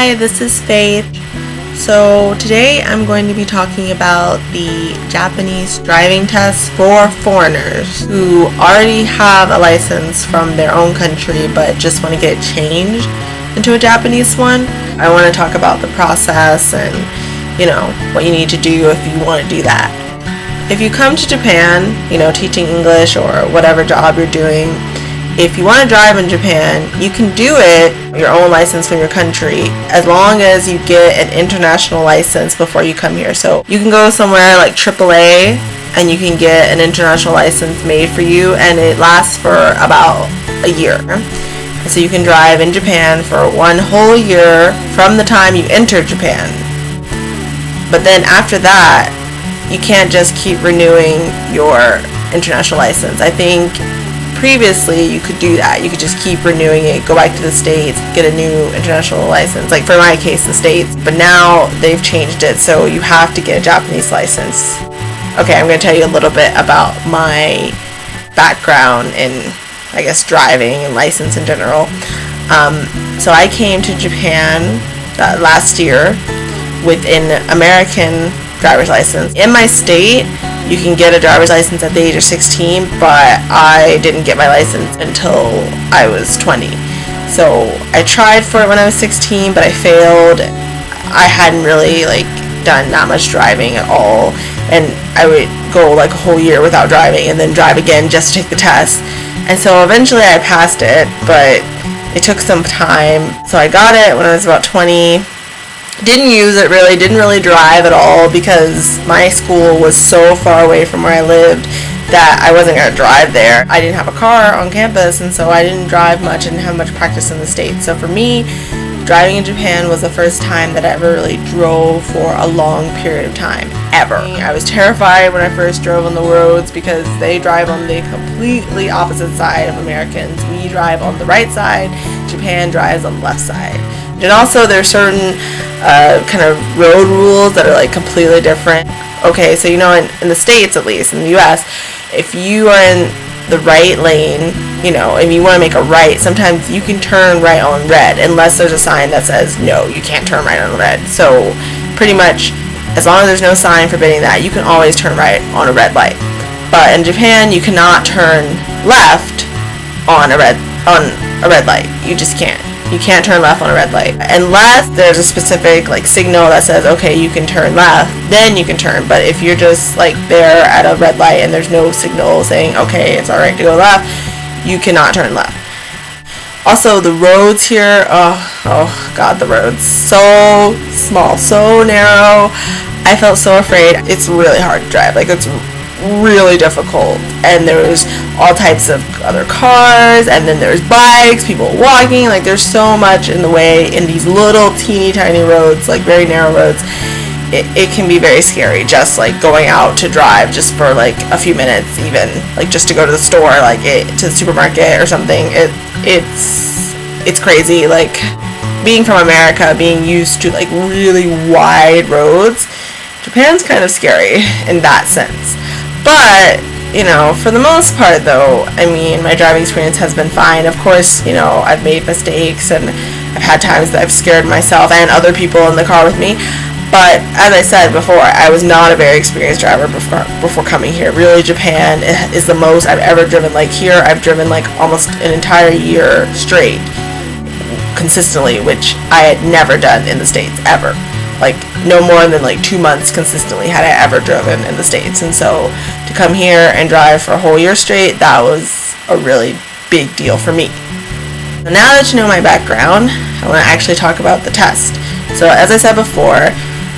Hi, this is Faith. So today I'm going to be talking about the Japanese driving test for foreigners who already have a license from their own country but just want to get it changed into a Japanese one. I want to talk about the process and, what you need to do if you want to do that. If you come to Japan, teaching English or whatever job you're doing, if you want to drive in Japan, you can do it, your own license from your country, as long as you get an international license before you come here. So you can go somewhere like AAA and you can get an international license made for you, and it lasts for about a year. And so you can drive in Japan for one whole year from the time you enter Japan. But then after that, you can't just keep renewing your international license. I think previously you could do that. You could just keep renewing it, go back to the States, get a new international license, like for my case, the States. But now they've changed it, so you have to get a Japanese license. Okay, I'm going to tell you a little bit about my background in, driving and license in general. So I came to Japan last year with an American driver's license. In my state, you can get a driver's license at the age of 16, but I didn't get my license until I was 20. So I tried for it when I was 16, but I failed. I hadn't really done that much driving at all, and I would go a whole year without driving and then drive again just to take the test. And so eventually I passed it, but it took some time. So I got it when I was about 20. Didn't use it really, didn't really drive at all because my school was so far away from where I lived that I wasn't going to drive there. I didn't have a car on campus, and so I didn't drive much and didn't have much practice in the States. So for me, driving in Japan was the first time that I ever really drove for a long period of time, ever. I was terrified when I first drove on the roads because they drive on the completely opposite side of Americans. We drive on the right side, Japan drives on the left side. And also there's certain kind of road rules that are completely different. Okay, so in the States, at least in the US, if you are in the right lane, and you want to make a right, sometimes you can turn right on red unless there's a sign that says no, you can't turn right on red. So pretty much as long as there's no sign forbidding that, you can always turn right on a red light. But in Japan, you cannot turn left on a red light. You just can't. You can't turn left on a red light unless there's a specific signal that says, okay, you can turn left, then you can turn. But if you're just there at a red light and there's no signal saying, okay, it's alright to go left, you cannot turn left. Also, the roads here, oh god, the roads, so small, so narrow. I felt so afraid. It's really hard to drive. It's really difficult, and there's all types of other cars, and then there's bikes, people walking. There's so much in the way in these little teeny tiny roads, very narrow roads. It can be very scary just going out to drive just for a few minutes, even just to go to the store, to the supermarket or something. It's crazy. Being from America, being used to really wide roads, Japan's kind of scary in that sense. But, for the most part, though, my driving experience has been fine. Of course, I've made mistakes, and I've had times that I've scared myself and other people in the car with me. But, as I said before, I was not a very experienced driver before coming here. Really, Japan is the most I've ever driven. Here, I've driven, almost an entire year straight, consistently, which I had never done in the States, ever. No more than 2 months consistently had I ever driven in the States. And so to come here and drive for a whole year straight, that was a really big deal for me. So now that you know my background, I want to actually talk about the test. So as I said before,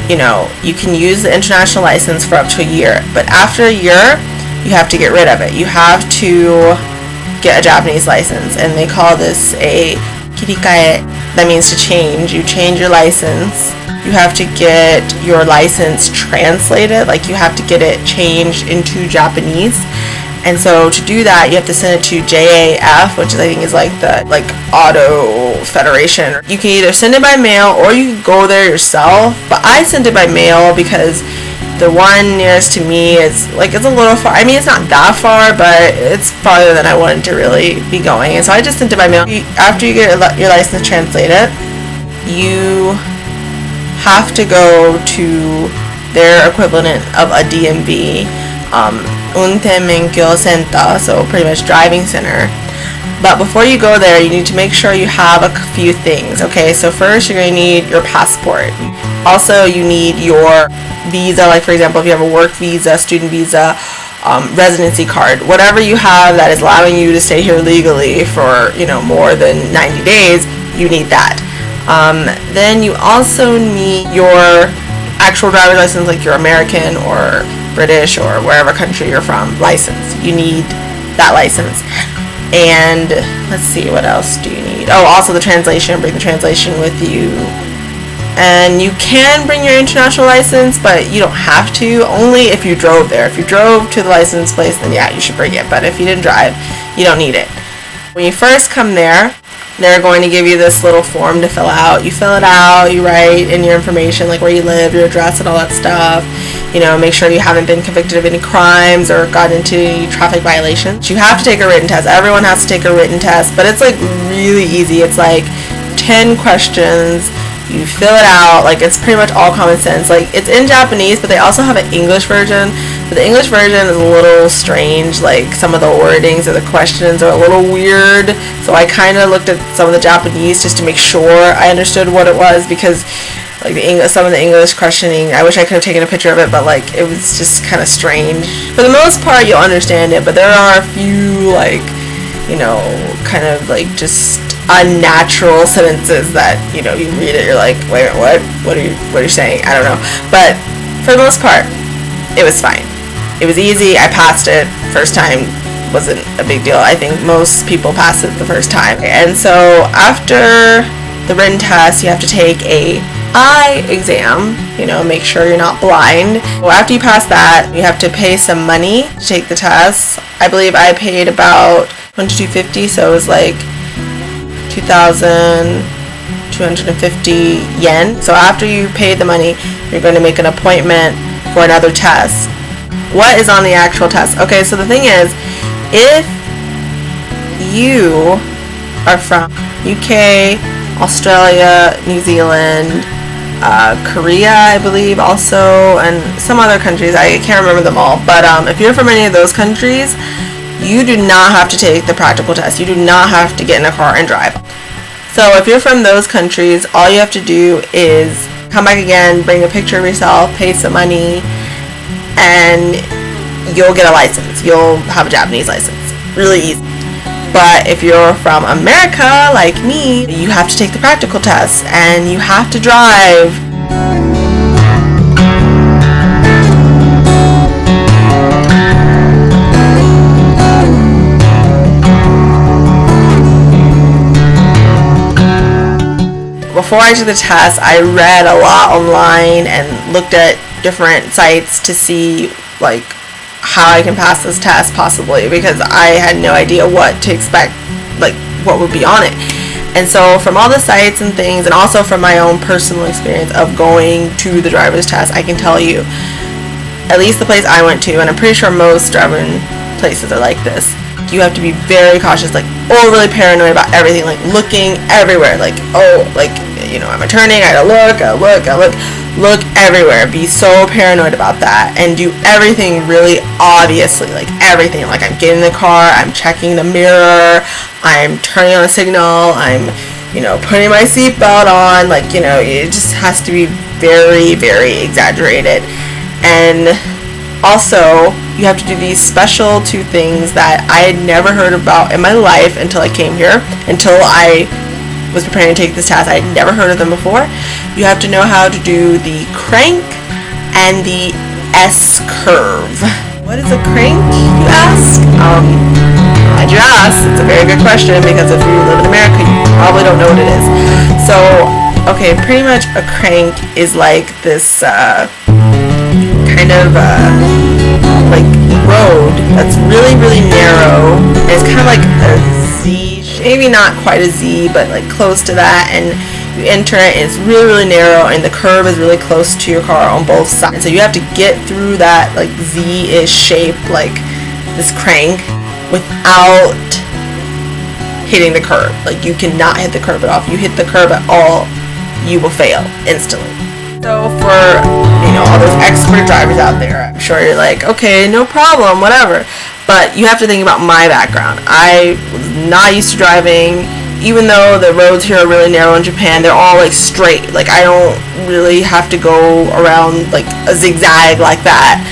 you can use the international license for up to a year, but after a year, you have to get rid of it. You have to get a Japanese license, and they call this a kirikae. That means to change. You change your license. You have to get your license translated, you have to get it changed into Japanese. And so to do that, you have to send it to JAF, which I think is the Auto Federation. You can either send it by mail or you can go there yourself. But I sent it by mail because the one nearest to me is it's a little far. It's not that far, but it's farther than I wanted to really be going. And so I just sent it by mail. After you get your license translated, you have to go to their equivalent of a DMV, Unten Menkyo Center, so pretty much driving center. But before you go there, you need to make sure you have a few things, okay? So first, you're going to need your passport. Also, you need your visa, like for example, if you have a work visa, student visa, residency card, whatever you have that is allowing you to stay here legally for, more than 90 days, you need that. Then you also need your actual driver's license, like your American or British or wherever country you're from license. You need that license. And let's see, what else do you need? Oh, also the translation. Bring the translation with you. And you can bring your international license, but you don't have to, only if you drove there. If you drove to the license place, then yeah, you should bring it. But if you didn't drive, you don't need it. When you first come there, they're going to give you this little form to fill out. You fill it out, you write in your information, like where you live, your address, and all that stuff. Make sure you haven't been convicted of any crimes or gotten into any traffic violations. You have to take a written test. Everyone has to take a written test, but it's like really easy. It's like 10 questions. You fill it out, like it's pretty much all common sense. Like it's in Japanese, but they also have an English version. But the English version is a little strange, like some of the wordings or the questions are a little weird. So I kind of looked at some of the Japanese just to make sure I understood what it was, because like some of the English questioning, I wish I could have taken a picture of it, but like it was just kind of strange. For the most part, you'll understand it, but there are a few like, kind of like just unnatural sentences that, you read it, you're like, wait, what are you saying? I don't know. But for the most part, it was fine. It was easy. I passed it first time. Wasn't a big deal. I think most people pass it the first time. And so after the written test, you have to take a eye exam, make sure you're not blind. Well, after you pass that, you have to pay some money to take the test. I believe I paid about $22.50, so it was like 2,250 yen. So after you pay the money, you're going to make an appointment for another test. What is on the actual test? Okay, so the thing is, if you are from UK, Australia, New Zealand, Korea, I believe also, and some other countries, I can't remember them all, but if you're from any of those countries, you do not have to take the practical test. You do not have to get in a car and drive. So if you're from those countries, all you have to do is come back again, bring a picture of yourself, pay some money, and you'll get a license. You'll have a Japanese license. Really easy. But if you're from America, like me, you have to take the practical test and you have to drive. Before I took the test, I read a lot online and looked at different sites to see like how I can pass this test possibly, because I had no idea what to expect, like what would be on it. And so from all the sites and things, and also from my own personal experience of going to the driver's test, I can tell you, at least the place I went to, and I'm pretty sure most driving places are like this, you have to be very cautious, like overly paranoid about everything, like looking everywhere, like am I turning? I gotta look everywhere. Be so paranoid about that, and do everything really obviously, like everything. Like I'm getting in the car, I'm checking the mirror, I'm turning on a signal, I'm putting my seatbelt on. Like it just has to be very, very exaggerated. And also, you have to do these special two things that I had never heard about in my life until I came here, until I was preparing to take this test. I had never heard of them before. You have to know how to do the crank and the S-curve. What is a crank, you ask? Glad you asked. It's a very good question, because if you live in America, you probably don't know what it is. So, okay, pretty much a crank is like this kind of like road that's really, really narrow. And it's kind of like a Z, maybe not quite a Z, but like close to that. And you enter it, and it's really, really narrow, and the curve is really close to your car on both sides. So you have to get through that like Z-ish shape, like this crank, without hitting the curb. Like you cannot hit the curb at all. If you hit the curb at all, you will fail instantly. So for, you know, all those expert drivers out there, I'm sure you're like, okay, no problem, whatever. But you have to think about my background. I was not used to driving. Even though the roads here are really narrow in Japan, they're all like straight. Like I don't really have to go around like a zigzag like that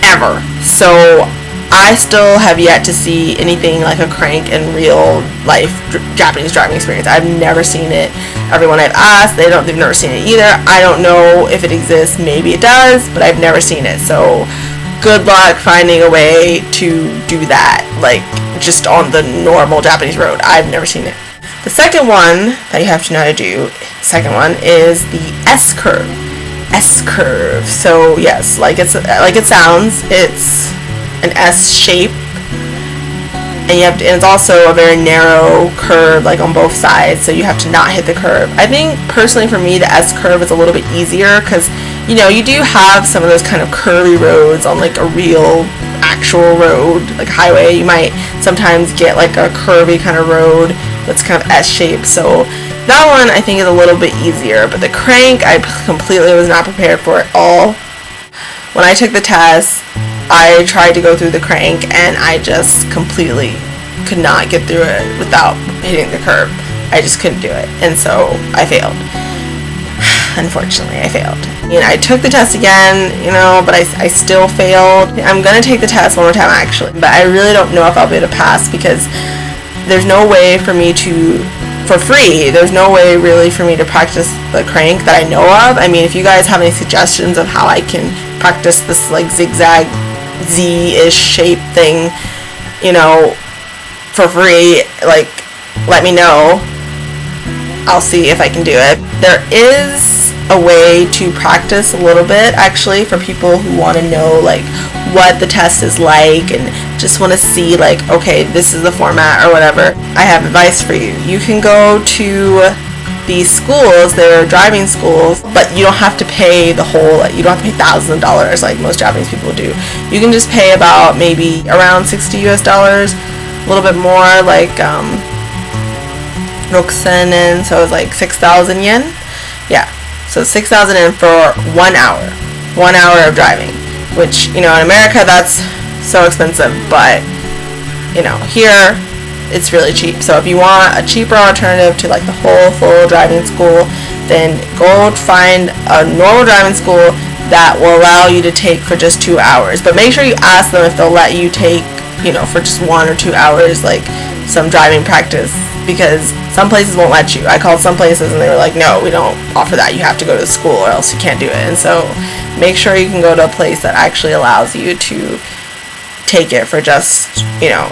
ever. So I still have yet to see anything like a crank in real life Japanese driving experience. I've never seen it. Everyone I've asked, they've never seen it either. I don't know if it exists. Maybe it does, but I've never seen it. So good luck finding a way to do that, like just on the normal Japanese road. I've never seen it. The second one that you have to know how to do, second one, is the S-curve. S-curve. So yes, like it sounds, it's an S shape, and and it's also a very narrow curve, like on both sides, so you have to not hit the curve. I think personally for me the S curve is a little bit easier because, you know, you do have some of those kind of curvy roads on like a real actual road, like highway. You might sometimes get like a curvy kind of road that's kind of S shaped, so that one I think is a little bit easier. But the crank, I completely was not prepared for at all. When I took the test, I tried to go through the crank and I just completely could not get through it without hitting the curb. I just couldn't do it, and so I failed. Unfortunately, I failed. You know, I took the test again, you know, but I still failed. I'm gonna take the test one more time actually, but I really don't know if I'll be able to pass because there's no way for me to, for free, there's no way really for me to practice the crank that I know of. I mean, if you guys have any suggestions of how I can practice this like zigzag Z-ish shape thing, you know, for free, like, let me know. I'll see if I can do it. There is a way to practice a little bit actually for people who want to know like what the test is like and just want to see like, okay, this is the format or whatever. I have advice for you. You can go to these schools, they're driving schools, but you don't have to pay the whole, you don't have to pay thousands of dollars like most Japanese people do. You can just pay about maybe around $60 US, a little bit more, like 6,000 yen, so it's like 6,000 yen. Yeah, so 6,000 yen for 1 hour. 1 hour of driving, which, you know, in America that's so expensive, but you know, here it's really cheap. So if you want a cheaper alternative to like the whole full driving school, then go find a normal driving school that will allow you to take for just 2 hours. But make sure you ask them if they'll let you take, you know, for just 1 or 2 hours, like some driving practice, because some places won't let you. I called some places and they were like, no, we don't offer that. You have to go to the school or else you can't do it. And so make sure you can go to a place that actually allows you to take it for just, you know,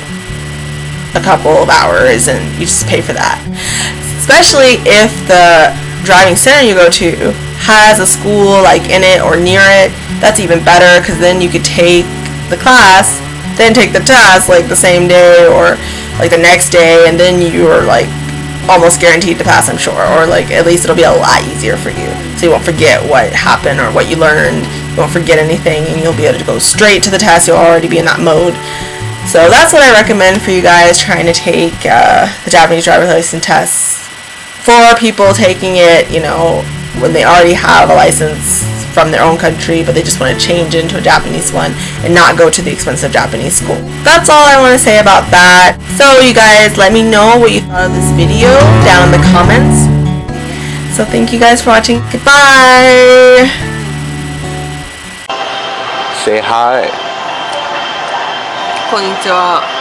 a couple of hours, and you just pay for that. Especially if the driving center you go to has a school like in it or near it, that's even better, because then you could take the class, then take the test like the same day or like the next day, and then you're like almost guaranteed to pass, I'm sure, or like at least it'll be a lot easier for you, so you won't forget what happened or what you learned. You won't forget anything, and you'll be able to go straight to the test. You'll already be in that mode. So that's what I recommend for you guys trying to take the Japanese driver's license tests. For people taking it, you know, when they already have a license from their own country, but they just want to change into a Japanese one and not go to the expensive Japanese school. That's all I want to say about that. So you guys, let me know what you thought of this video down in the comments. So thank you guys for watching. Goodbye! Say hi. こんにちは。